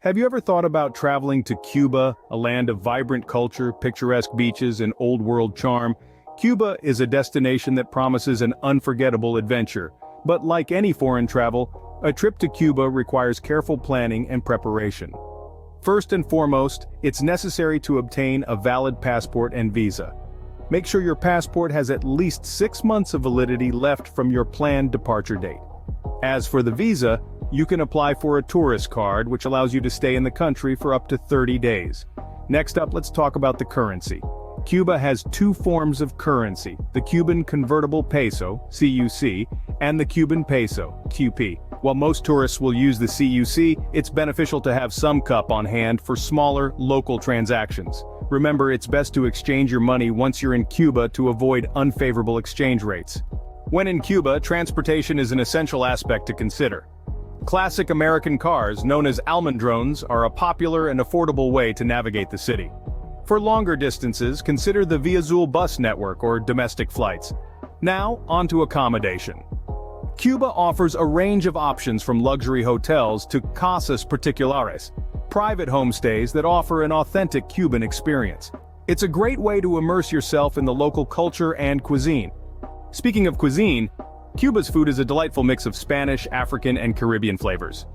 Have you ever thought about traveling to Cuba, a land of vibrant culture, picturesque beaches, and old-world charm? Cuba is a destination that promises an unforgettable adventure. But like any foreign travel, a trip to Cuba requires careful planning and preparation. First and foremost, it's necessary to obtain a valid passport and visa. Make sure your passport has at least 6 months of validity left from your planned departure date. As for the visa, you can apply for a tourist card, which allows you to stay in the country for up to 30 days. Next up, let's talk about the currency. Cuba has two forms of currency, the Cuban convertible peso, CUC, and the Cuban peso, QP. While most tourists will use the CUC, it's beneficial to have some cup on hand for smaller, local transactions. Remember, it's best to exchange your money once you're in Cuba to avoid unfavorable exchange rates. When in Cuba, transportation is an essential aspect to consider. Classic American cars, known as almendrones, are a popular and affordable way to navigate the city. For longer distances, consider the Via Azul bus network or domestic flights. Now, on to accommodation. Cuba offers a range of options from luxury hotels to casas particulares, private homestays that offer an authentic Cuban experience. It's a great way to immerse yourself in the local culture and cuisine. Speaking of cuisine, Cuba's food is a delightful mix of Spanish, African, and Caribbean flavors.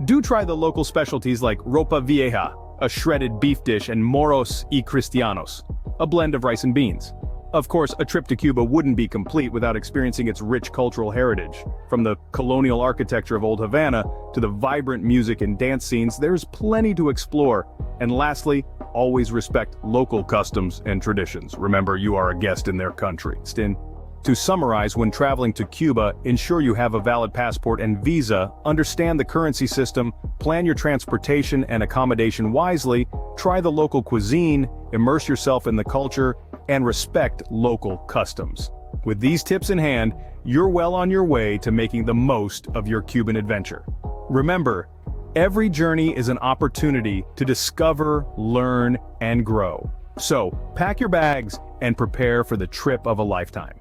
Do try the local specialties like ropa vieja, a shredded beef dish, and moros y cristianos, a blend of rice and beans. Of course, a trip to Cuba wouldn't be complete without experiencing its rich cultural heritage. From the colonial architecture of Old Havana to the vibrant music and dance scenes, there's plenty to explore. And lastly, always respect local customs and traditions. Remember, you are a guest in their country. To summarize, when traveling to Cuba, ensure you have a valid passport and visa, understand the currency system, plan your transportation and accommodation wisely, try the local cuisine, immerse yourself in the culture, and respect local customs. With these tips in hand, you're well on your way to making the most of your Cuban adventure. Remember, every journey is an opportunity to discover, learn, and grow. So, pack your bags and prepare for the trip of a lifetime.